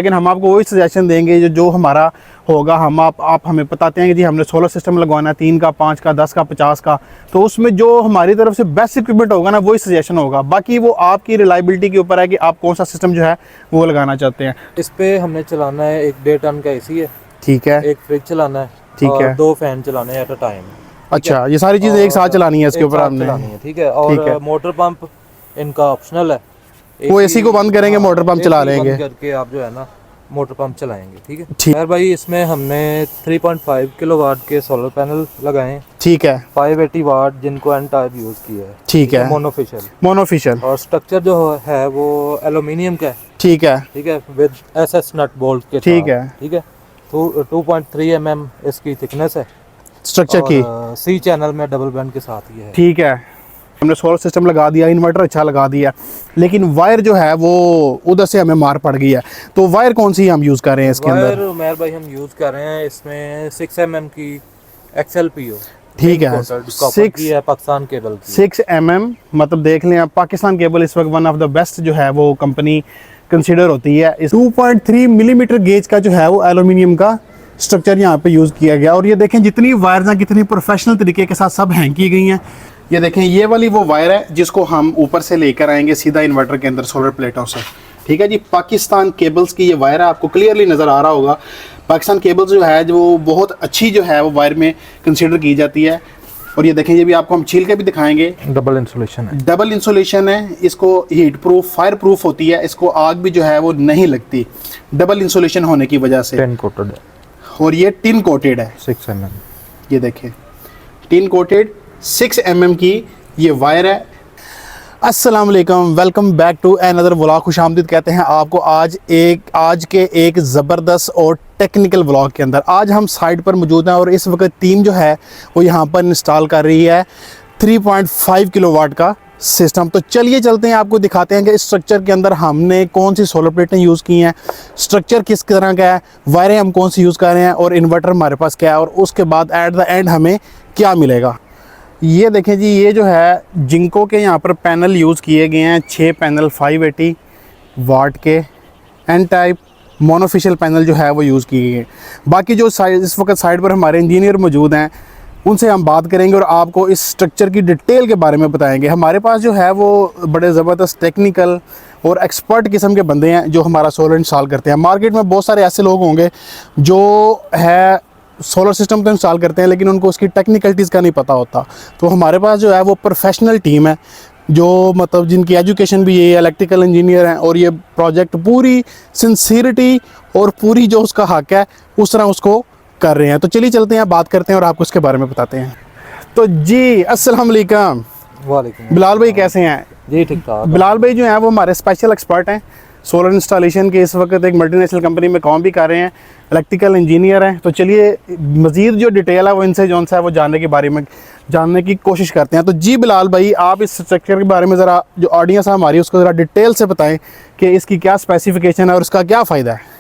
लेकिन हम आपको वही सजेशन देंगे जो हमारा होगा। हम आप हमें बताते हैं कि जी हमने सोलर सिस्टम लगवाना है 3 का, 5 का, 10 का, 50 का, तो उसमें जो हमारी तरफ से बेस्ट इक्विपमेंट होगा ना वही सजेशन होगा। बाकी वो आपकी रिलायबिलिटी के ऊपर है कि आप कौन सा सिस्टम जो है वो लगाना चाहते हैं। इस पे हमने चलाना है 1.5 टन का एसी है, ठीक है, एक फ्रिज चलाना है ठीक और है। 2 फैन चलाने हैं एट अ टाइम। अच्छा, ये सारी चीज़ें एक साथ चलानी है इसके ऊपर आपने? चलानी है, ठीक है। ठीक है। और मोटर पंप इनका ऑप्शनल है। वो एसी को बंद करेंगे, मोटर पंप चला लेंगे, बंद करके आप जो है ना मोटर पंप चलाएंगे, ठीक है। ठीक। यार भाई इसमें हमने 3.5 किलोवाट के सोलर पैनल लगाए हैं, ठीक है। 580 वाट जिनको एन टाइप यूज़ किया है, ठीक है। मोनोफिशियल। और स्ट्रक्चर जो है वो एल्यूमिनियम का है, ठीक है, ठीक है, विद एसएस नट बोल्ट के ठीक साथ, है। ठीक है। तो 2.3 mm इसकी थिकनेस है स्ट्रक्चर की। सी चैनल में डबल बैंड के साथ ही है, ठीक है। हमने सोलर सिस्टम लगा दिया, इन्वर्टर अच्छा लगा दिया, लेकिन वायर जो है वो उधर से हमें मार पड़ गई है। तो वायर कौन सी हम यूज़ कर रहे हैं इसके अंदर? वायर मेहर भाई हम यूज़ कर रहे हैं इसमें 6 mm की XLPO, ठीक है। की है, पाकिस्तान केबल की। 6 mm, मतलब देख लें आप, पाकिस्तान केबल इस वक्त वन ऑफ द बेस्ट जो है वो कंपनी कंसीडर होती है। इस 2.3 मिलीमीटर गेज का जो है वो एल्यूमिनियम का स्ट्रक्चर यहाँ पे यूज़ किया गया। और ये देखें जितनी वायर्स हैं कितनी प्रोफेशनल तरीके के साथ सब हैंग की गई हैं। ये देखें ये वाली वो वायर है जिसको हम ऊपर से लेकर आएंगे सीधा इन्वर्टर के अंदर सोलर प्लेटों से, ठीक है जी। पाकिस्तान केबल्स की ये वायर है, आपको क्लियरली नज़र आ रहा होगा। पाकिस्तान केबल्स जो है जो बहुत अच्छी जो है वो वायर में कंसीडर की जाती है। और ये देखें, ये भी आपको हम छील के भी दिखाएंगे। डबल इंसुलेशन है, डबल इंसुलेशन है, इसको हीट प्रूफ, फायर प्रूफ होती है, इसको आग भी जो है वो नहीं लगती डबल इंसुलेशन होने की वजह से। 10 कोटेड है और ये टिन कोटेड है 6 mm। ये देखें टिन कोटेड 6 mm की ये वायर है। अस्सलाम वालेकुम, welcome back to another vlog. खुशामदीद कहते हैं आपको आज के एक ज़बरदस्त और टेक्निकल व्लॉग के अंदर। आज हम साइट पर मौजूद हैं और इस वक्त टीम जो है वो यहाँ पर इंस्टॉल कर रही है 3.5 किलोवाट का सिस्टम। तो चलिए चलते हैं, आपको दिखाते हैं कि इस स्ट्रक्चर के अंदर हमने कौन सी सोलर प्लेटें यूज़ की हैं, स्ट्रक्चर किस तरह का है, वायरें हम कौन सी यूज़ कर रहे हैं और इन्वर्टर हमारे पास क्या है, और उसके बाद एट द एंड हमें क्या मिलेगा। ये देखें जी, ये जो है जिंको के यहाँ पर पैनल यूज़ किए गए हैं, 6 पैनल 580 वाट के एन टाइप मोनोफिशियल पैनल जो है वो यूज़ किए गए हैं। बाकी जो साइड इस वक्त साइड पर हमारे इंजीनियर मौजूद हैं उनसे हम बात करेंगे और आपको इस स्ट्रक्चर की डिटेल के बारे में बताएंगे। हमारे पास जो है वो बड़े ज़बरदस्त टेक्निकल और एक्सपर्ट किस्म के बंदे हैं जो हमारा सोलर इंस्टॉल करते हैं। मार्केट में बहुत सारे ऐसे लोग होंगे जो है सोलर सिस्टम तो इंस्टॉल करते हैं लेकिन उनको उसकी टेक्निकलिटीज़ का नहीं पता होता। तो हमारे पास जो है वो प्रोफेशनल टीम है जो मतलब जिनकी एजुकेशन भी ये इलेक्ट्रिकल इंजीनियर हैं, और ये प्रोजेक्ट पूरी सिंसियरिटी और पूरी जो उसका हक है उस तरह उसको कर रहे हैं। तो चलिए चलते हैं, बात करते हैं और आपको इसके बारे में बताते हैं। तो जी अस्सलाम वालेकुम। वालेकुम। बिलाल भाई कैसे हैं? जी ठीक ठाक। बिलाल भाई जो हैं वो हमारे स्पेशल एक्सपर्ट हैं सोलर इंस्टॉलेशन के। इस वक्त एक मल्टीनेशनल कंपनी में काम भी कर रहे हैं, इलेक्ट्रिकल इंजीनियर हैं। तो चलिए मज़ीद जो डिटेल है वो इनसे जो है वो जानने के बारे में जानने की कोशिश करते हैं। तो जी बिलाल भाई, आप इस स्ट्रक्चर के बारे में ज़रा जो ऑडियंस है हमारी उसको ज़रा डिटेल से बताएं कि इसकी क्या स्पेसिफिकेशन है और उसका क्या फ़ायदा है।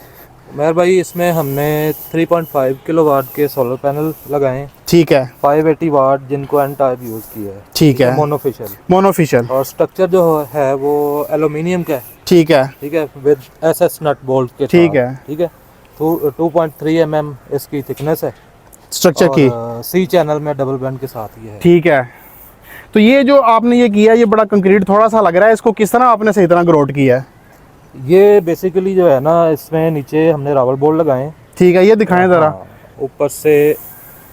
मेहर भाई इसमें हमने 3.5 किलोवाट के सोलर पैनल लगाए हैं, ठीक है। 580 वाट जिनको एन टाइप यूज़ किया है, ठीक है। मोनोफिशियल। और स्ट्रक्चर जो है वो एल्यूमिनियम का है, ठीक है, ठीक है, विद एसएस नट बोल्ट के ठीक साथ, है, ठीक है। तो 2.3 mm इसकी थिकनेस है स्ट्रक्चर की, सी चैनल में डबल बैंड के साथ ही है, ठीक है। तो ये जो आपने ये किया ये बड़ा कंक्रीट थोड़ा सा लग रहा है, इसको किस तरह आपने सही तरह ग्रोट किया है? ये बेसिकली जो है ना इसमें नीचे हमने रावल बोर्ड लगाए हैं, ठीक है, ये दिखाएं ज़रा। ऊपर से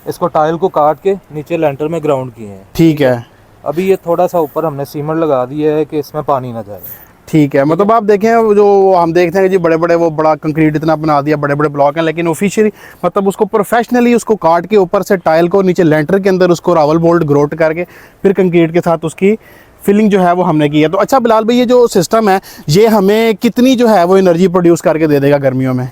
इसको टाइल को काट के नीचे लेंटर में ग्राउंड किए हैं, ठीक है। अभी ये थोड़ा सा ऊपर हमने सीमेंट लगा दिया है कि इसमें पानी ना जाए, ठीक है। मतलब आप देखें जो हम देखते हैं कि जी बड़े बड़े वो बड़ा कंक्रीट इतना बना दिया, बड़े बड़े ब्लॉक हैं, लेकिन ऑफिशियली मतलब उसको प्रोफेशनली उसको काट के ऊपर से टाइल को नीचे लेंटर के अंदर उसको रावल बोल्ट ग्रोट करके फिर कंक्रीट के साथ उसकी फिलिंग जो है वो हमने की है। तो अच्छा बिलाल भाई, ये जो सिस्टम है ये हमें कितनी जो है वो एनर्जी प्रोड्यूस करके दे देगा गर्मियों में?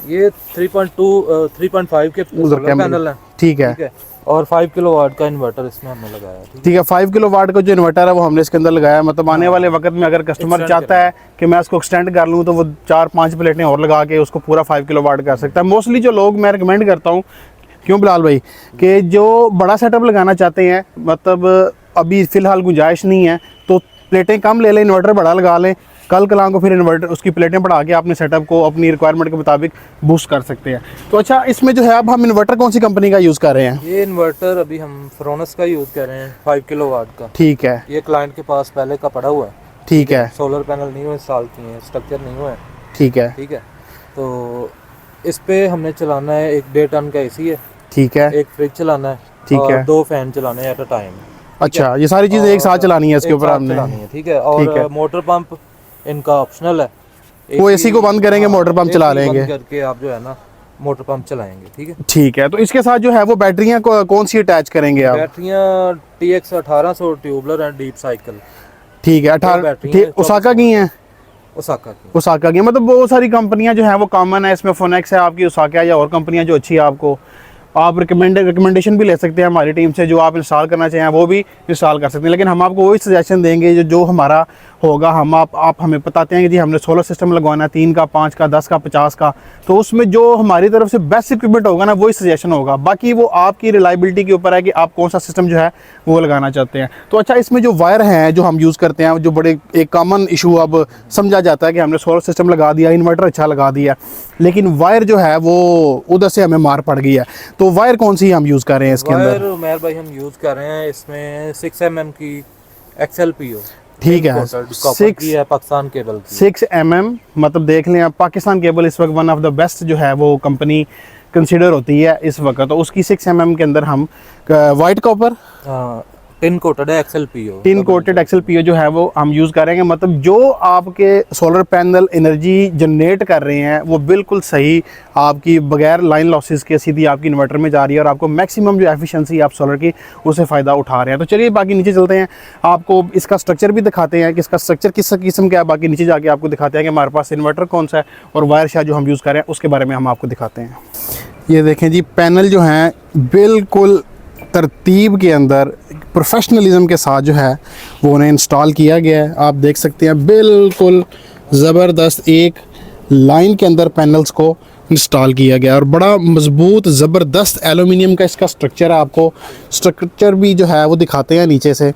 ये 3.5 के सोलर पैनल है, ठीक है। और 5 किलोवाट का इन्वर्टर इसमें हमने लगाया है, ठीक है। 5 किलोवाट का जो इन्वर्टर है वो हमने इसके अंदर लगाया। मतलब आने वाले वक्त में अगर कस्टमर चाहता है कि मैं इसको एक्सटेंड कर लूँ तो वो 4-5 प्लेटें और लगा के उसको पूरा 5 किलोवाट कर सकता है। मोस्टली जो लोग मैं रिकमेंड करता हूँ, क्यों बिलाल भाई, कि जो बड़ा सेटअप लगाना चाहते हैं, मतलब अभी फ़िलहाल गुंजाइश नहीं है तो प्लेटें कम ले लें, इन्वर्टर बड़ा लगा लें, कल कलाम को फिर इन्वर्टर उसकी प्लेटें बढ़ा के अपने सेटअप को अपनी रिक्वायरमेंट के मुताबिक बूस्ट कर सकते हैं। तो अच्छा, इसमें जो है अब हम इन्वर्टर कौन सी कंपनी का यूज़ कर रहे हैं? ये इन्वर्टर अभी हम फ्रोनस का यूज़ कर रहे हैं 5 किलोवाट का। ठीक है, ये क्लाइंट के पास पहले का पड़ा हुआ है। ठीक है, सोलर पैनल नहीं हुए इंस्टॉल किए हैं, स्ट्रक्चर नहीं हुआ है। ठीक है, ठीक है, तो इस पे हमने चलाना है, 1.5 टन का एसी है, ठीक है, एक फ्रिज चलाना है, ठीक और है। 2 फैन चलाने हैं एट अ टाइम। अच्छा, ये सारी चीज़ें एक साथ चलानी है इसके ऊपर हमने? चलानी है, ठीक है। और मोटर पंप इनका ऑप्शनल है। वो एसी को बंद करेंगे, मोटर पंप चला लेंगे करके आप जो है ना मोटर पंप चलाएंगे। ठीक है, ठीक है। तो इसके साथ जो है वो बैटरियाँ कौन सी अटैच करेंगे आप? बैटरियाँ TX 1800 tubular and deep cycle. ठीक है, 18 ओसाका की हैं? ओसाका की, मतलब बहुत सारी कंपनियां जो हैं वो कॉमन है इसमें। फोनेक्स है आपकी, ओसाका या और कंपनियां जो अच्छी है, आपको आप रिकमेंडेशन भी ले सकते हैं हमारी टीम से। जो आप इंस्टॉल करना चाहें वो भी इंस्टॉल कर सकते हैं, लेकिन हम आपको वही सजेशन देंगे जो हमारा होगा। आप हमें बताते हैं कि जी हमने सोलर सिस्टम लगवाना है 3 का, 5 का, 10 का, 50 का, तो उसमें जो हमारी तरफ से बेस्ट इक्विपमेंट होगा ना वही सजेशन होगा। बाकी वो आपकी रिलायबिलिटी के ऊपर है कि आप कौन सा सिस्टम जो है वो लगाना चाहते हैं। तो अच्छा, इसमें जो वायर हैं जो हम यूज़ करते हैं, जो बड़े एक कॉमन इशू अब समझा जाता है कि हमने सोलर सिस्टम लगा दिया, इन्वर्टर अच्छा लगा दिया, लेकिन वायर जो है वो उधर से हमें मार पड़ गई है। तो वायर कौन सी हम यूज़ कर रहे हैं इसके अंदर? उमर भाई, हम यूज़ कर रहे हैं इसमें 6 mm की XLPO। ठीक है, की है पाकिस्तान केबल की। 6 mm, मतलब देख लें आप, पाकिस्तान केबल इस वक्त वन ऑफ द बेस्ट जो है वो कंपनी कंसिडर होती है इस वक्त। तो उसकी 6 mm के अंदर हम वाइट कॉपर टिन कोटेड है XLPO। टिन कोटेड XLPO जो है वो हम यूज़ करेंगे। मतलब जो आपके सोलर पैनल एनर्जी जनरेट कर रहे हैं वो बिल्कुल सही आपकी बगैर लाइन लॉसेस के सीधी आपकी इन्वर्टर में जा रही है, और आपको मैक्सिमम जो एफिशिएंसी आप सोलर की उससे फ़ायदा उठा रहे हैं। तो चलिए बाकी नीचे चलते हैं, आपको इसका स्ट्रक्चर भी दिखाते हैं कि इसका स्ट्रक्चर किस किस्म का है। बाकी नीचे जाके आपको दिखाते हैं कि हमारे पास इन्वर्टर कौन सा है, और वायर शायद जो हम यूज़ कर रहे हैं उसके बारे में हम आपको दिखाते हैं। ये देखें जी, पैनल जो हैं बिल्कुल तरतीब के अंदर प्रोफेशनलिज्म के साथ जो है वो उन्हें इंस्टॉल किया गया है। आप देख सकते हैं बिल्कुल ज़बरदस्त एक लाइन के अंदर पैनल्स को इंस्टॉल किया गया, और बड़ा मजबूत ज़बरदस्त एलुमिनियम का इसका स्ट्रक्चर है। आपको स्ट्रक्चर भी जो है वो दिखाते हैं नीचे से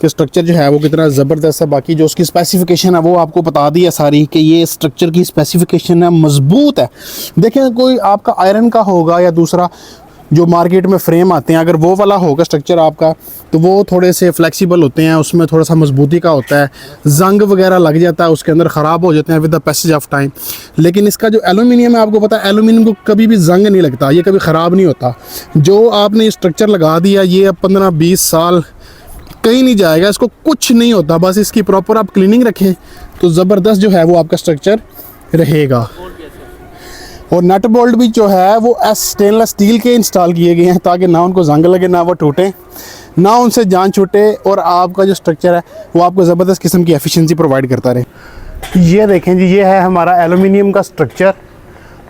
कि स्ट्रक्चर जो है वो कितना ज़बरदस्त है। बाकी जो उसकी स्पेसिफिकेशन है वो आपको बता दी है सारी, कि ये स्ट्रक्चर की स्पेसिफिकेशन है, मजबूत है। देखें, कोई आपका आयरन का होगा या दूसरा जो मार्केट में फ्रेम आते हैं, अगर वो वाला होगा स्ट्रक्चर आपका, तो वो थोड़े से फ्लेक्सिबल होते हैं, उसमें थोड़ा सा मजबूती का होता है, जंग वगैरह लग जाता है उसके अंदर, ख़राब हो जाते हैं with the passage of time. लेकिन इसका जो एलुमिनियम है, आपको पता है एलुमिनियम को कभी भी जंग नहीं लगता, ये कभी ख़राब नहीं होता। जो आपने स्ट्रक्चर लगा दिया, ये अब 15-20 साल कहीं नहीं जाएगा, इसको कुछ नहीं होता। बस इसकी प्रॉपर आप क्लीनिंग रखें तो ज़बरदस्त जो है वो आपका स्ट्रक्चर रहेगा। और नट बोल्ट भी जो है वो स्टेनलेस स्टील के इंस्टॉल किए गए हैं, ताकि ना उनको जंग लगे, ना वो टूटे, ना उनसे जान छूटे, और आपका जो स्ट्रक्चर है वो आपको ज़बरदस्त किस्म की एफिशिएंसी प्रोवाइड करता रहे। ये देखें जी, ये है हमारा एलुमिनियम का स्ट्रक्चर,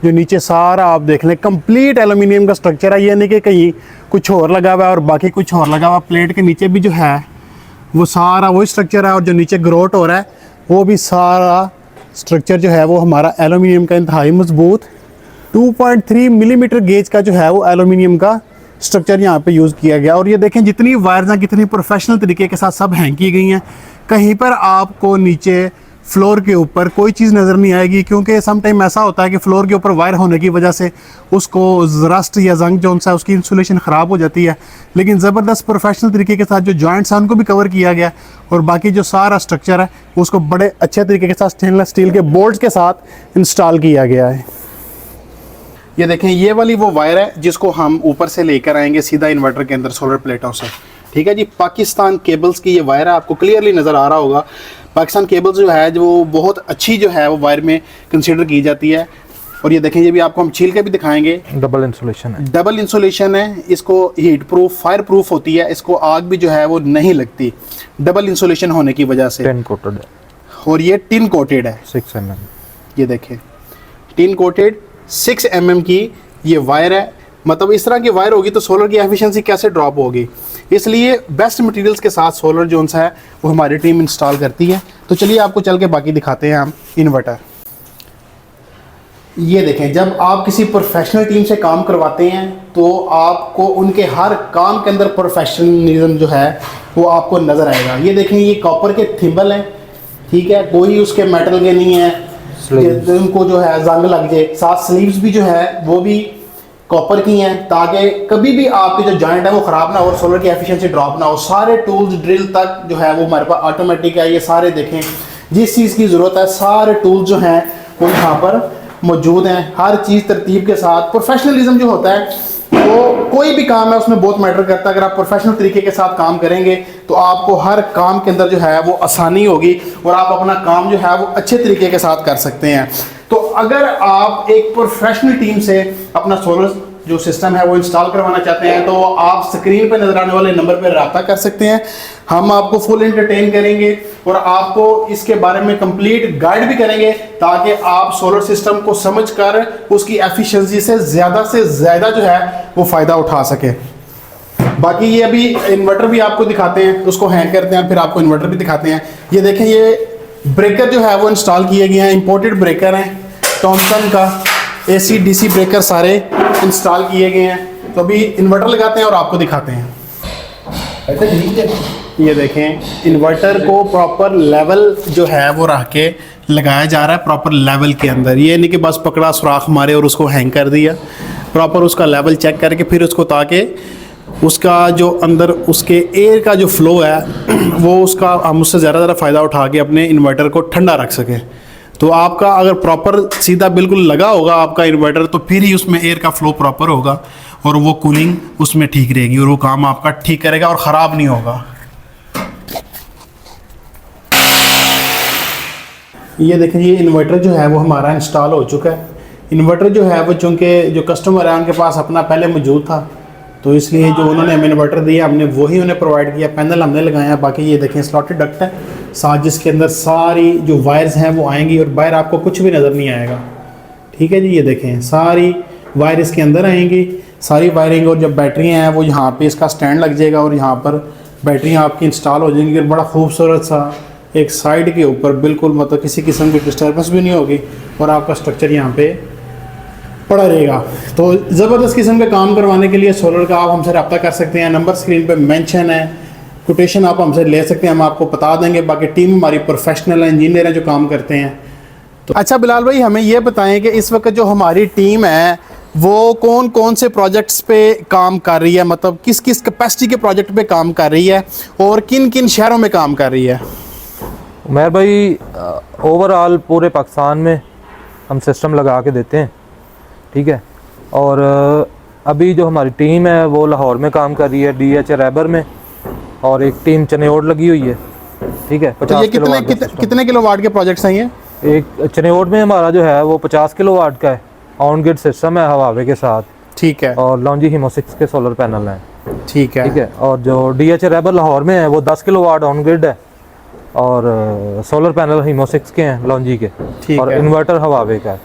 जो नीचे सारा आप देख लें कंप्लीट एलुमिनियम का स्ट्रक्चर है। ये नहीं कि कहीं कुछ और लगा हुआ है और बाकी कुछ और लगा हुआ। प्लेट के नीचे भी जो है वो सारा वही स्ट्रक्चर है, और जो नीचे ग्रोट हो रहा है वो भी सारा स्ट्रक्चर जो है वो हमारा एलुमिनियम का इंतहाई मजबूत 2.3 मिलीमीटर गेज का जो है वो एलुमिनियम का स्ट्रक्चर यहाँ पे यूज़ किया गया। और ये देखें जितनी वायर्स हैं कितनी प्रोफेशनल तरीके के साथ सब हैंग की गई हैं। कहीं पर आपको नीचे फ्लोर के ऊपर कोई चीज़ नज़र नहीं आएगी, क्योंकि सम टाइम ऐसा होता है कि फ्लोर के ऊपर वायर होने की वजह से उसको रस्ट या जंग जो सा उसकी इंसुलेशन ख़राब हो जाती है। लेकिन ज़बरदस्त प्रोफेशनल तरीके के साथ जो जॉइंट्स हैं उनको भी कवर किया गया, और बाकी जो सारा स्ट्रक्चर है उसको बड़े अच्छे तरीके के साथ स्टेनलेस स्टील के बोल्ट्स के साथ इंस्टॉल किया गया है। ये देखें, ये वाली वो वायर है जिसको हम ऊपर से लेकर आएंगे सीधा इन्वर्टर के अंदर सोलर प्लेटों से। ठीक है जी, पाकिस्तान केबल्स की ये वायर है, आपको क्लियरली नज़र आ रहा होगा। पाकिस्तान केबल्स जो है जो बहुत अच्छी जो है वो वायर में कंसिडर की जाती है। और ये देखें, ये भी आपको हम छील के भी दिखाएंगे। डबल इंसुलेशन है, डबल इंसुलेशन है, इसको हीट प्रूफ फायर प्रूफ होती है, इसको आग भी जो है वो नहीं लगती डबल इंसुलेशन होने की वजह से। टिन कोटेड है, और ये टिन कोटेड है 6 mm। ये देखें, टिन कोटेड 6 mm की ये वायर है। मतलब इस तरह की वायर होगी तो सोलर की एफिशिएंसी कैसे ड्रॉप होगी, इसलिए बेस्ट मटेरियल्स के साथ सोलर जोन सा है वो हमारी टीम इंस्टॉल करती है। तो चलिए आपको चल के बाकी दिखाते हैं हम इन्वर्टर। ये देखें, जब आप किसी प्रोफेशनल टीम से काम करवाते हैं तो आपको उनके हर काम के अंदर प्रोफेशनलिज्म जो है वो आपको नज़र आएगा। ये देखें, ये कॉपर के थिम्बल हैं, ठीक है, कोई उसके मेटल के नहीं है Sleeves। कि उनको जो है जंग लग जाए। साथ स्लीव्स भी जो है वो भी कॉपर की हैं, ताकि कभी भी आपके जो जॉइंट है वो ख़राब ना हो और सोलर की एफिशिएंसी ड्रॉप ना हो। सारे टूल्स ड्रिल तक जो है वो हमारे पास ऑटोमेटिक है। ये सारे देखें, जिस चीज़ की ज़रूरत है सारे टूल्स जो हैं वो यहाँ पर मौजूद हैं। हर चीज़ तरतीब के साथ। प्रोफेशनलिज्म जो होता है वो कोई भी काम है उसमें बहुत मैटर करता है। अगर आप प्रोफेशनल तरीके के साथ काम करेंगे तो आपको हर काम के अंदर जो है वो आसानी होगी और आप अपना काम जो है वो अच्छे तरीके के साथ कर सकते हैं। तो अगर आप एक प्रोफेशनल टीम से अपना सोलर जो सिस्टम है वो इंस्टॉल करवाना चाहते हैं तो आप स्क्रीन पर नजर आने वाले नंबर पर रब्ता कर सकते हैं। हम आपको फुल एंटरटेन करेंगे और आपको इसके बारे में कंप्लीट गाइड भी करेंगे ताकि आप सोलर सिस्टम को समझकर उसकी एफिशिएंसी से ज़्यादा जो है वो फ़ायदा उठा सके। बाकी ये अभी इन्वर्टर भी आपको दिखाते हैं, उसको हैंग करते हैं, फिर आपको इन्वर्टर भी दिखाते हैं। ये देखें, ये ब्रेकर जो है वो इंस्टॉल किए गए हैं, इंपोर्टेड ब्रेकर हैं टॉमसन का। AC DC ब्रेकर सारे इंस्टॉल किए गए हैं। तो अभी इन्वर्टर लगाते हैं और आपको दिखाते हैं। ये देखें, इन्वर्टर को प्रॉपर लेवल जो है वो रख के लगाया जा रहा है, प्रॉपर लेवल के अंदर। ये नहीं कि बस पकड़ा, सुराख मारे और उसको हैंग कर दिया। प्रॉपर उसका लेवल चेक करके फिर उसको, ताकि उसका जो अंदर उसके एयर का जो फ्लो है वो उसका हम उससे ज़्यादा फ़ायदा उठा के अपने इन्वर्टर को ठंडा रख सकें। तो आपका अगर प्रॉपर सीधा बिल्कुल लगा होगा आपका इन्वर्टर तो फिर ही उसमें एयर का फ्लो प्रॉपर होगा और वो कूलिंग उसमें ठीक रहेगी और वो काम आपका ठीक करेगा और ख़राब नहीं होगा। ये देखें, ये इन्वर्टर जो है वो हमारा इंस्टॉल हो चुका है। इन्वर्टर जो है वो चूँकि जो कस्टमर है उनके पास अपना पहले मौजूद था तो इसलिए जो उन्होंने हमें इन्वर्टर दिया हमने वही उन्हें प्रोवाइड किया। पैनल हमने लगाया। बाकी ये देखें, स्लॉटेड डक्ट है साथ, जिसके अंदर सारी जो वायर्स हैं वो आएंगी और बाहर आपको कुछ भी नज़र नहीं आएगा। ठीक है जी, ये देखें सारी वायर इसके अंदर आएंगी, सारी वायरिंग। और जब बैटरियाँ हैं वो यहाँ पे इसका स्टैंड लग जाएगा और यहाँ पर बैटरियाँ आपकी इंस्टॉल हो जाएंगी और बड़ा खूबसूरत सा एक साइड के ऊपर बिल्कुल, मतलब किसी किस्म की डिस्टर्बेंस भी नहीं होगी और आपका स्ट्रक्चर यहाँ पे पड़ा रहेगा। तो ज़बरदस्त किस्म के काम करवाने के लिए सोलर का आप हमसे रब्ता कर सकते हैं। नंबर स्क्रीन पे मेंशन है, कोटेशन आप हमसे ले सकते हैं, हम आपको बता देंगे। बाकी टीम हमारी प्रोफेशनल इंजीनियर हैं जो काम करते हैं। तो अच्छा बिलाल भाई, हमें ये बताएं कि इस वक्त जो हमारी टीम है वो कौन कौन से प्रोजेक्ट्स पे काम कर रही है, मतलब किस किस कैपेसिटी के प्रोजेक्ट पे काम कर रही है और किन किन शहरों में काम कर रही है? उमर भाई, ओवरऑल पूरे पाकिस्तान में हम सिस्टम लगा के देते हैं, ठीक है। और अभी जो हमारी टीम है वो लाहौर में काम कर रही है, DH रैबर में, और एक टीम चनेओड लगी हुई है, ठीक है। 50 कितने किलोवाट के प्रोजेक्ट्स हैं ये? एक चनेओड में हमारा जो है वो 50 किलोवाट का है, ऑन ग्रिड सिस्टम है हवावे के साथ, ठीक है। और लॉन्जी हीमो 6 के सोलर पैनल हैं, ठीक है, ठीक है। और जो DH रैबर लाहौर में है वो 10 किलोवाट ऑन ग्रिड है और सोलर पैनल हीमो 6 के हैं लॉन्जी के, और इन्वर्टर हवावे का है,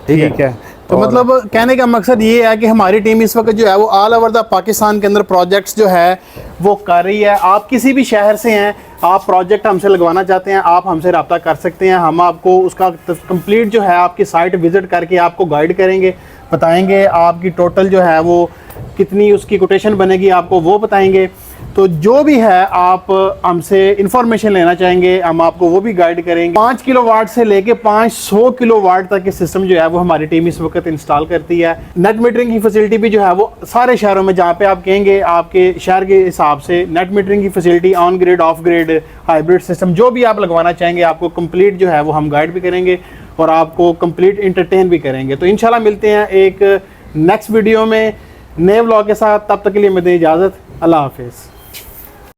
ठीक है। तो मतलब कहने का मकसद ये है कि हमारी टीम इस वक्त जो है वो ऑल ओवर द पाकिस्तान के अंदर प्रोजेक्ट्स जो है वो कर रही है। आप किसी भी शहर से हैं, आप प्रोजेक्ट हमसे लगवाना चाहते हैं, आप हमसे रब्ता कर सकते हैं। हम आपको उसका कंप्लीट जो है आपकी साइट विज़िट करके आपको गाइड करेंगे, बताएंगे आपकी टोटल जो है वो कितनी उसकी कोटेशन बनेगी आपको वो बताएंगे। तो जो भी है आप हमसे इंफॉर्मेशन लेना चाहेंगे हम आपको वो भी गाइड करेंगे। 5 किलोवाट से लेके 500 किलोवाट तक के सिस्टम जो है वो हमारी टीम इस वक्त इंस्टॉल करती है। नेट मीटरिंग की फैसिलिटी भी जो है वो सारे शहरों में, जहाँ पे आप कहेंगे आपके शहर के हिसाब से नेट मीटरिंग की facility, on grid, of grid, hybrid system जो भी आप लगवाना चाहेंगे आपको कंप्लीट जो है वो हम गाइड भी करेंगे और आपको कंप्लीट इंटरटेन भी करेंगे। तो इंशाल्लाह मिलते हैं एक नेक्स्ट वीडियो में नए व्लॉग के साथ। तब तक के लिए मैं दें इजाज़त। अल्लाह हाफिज़।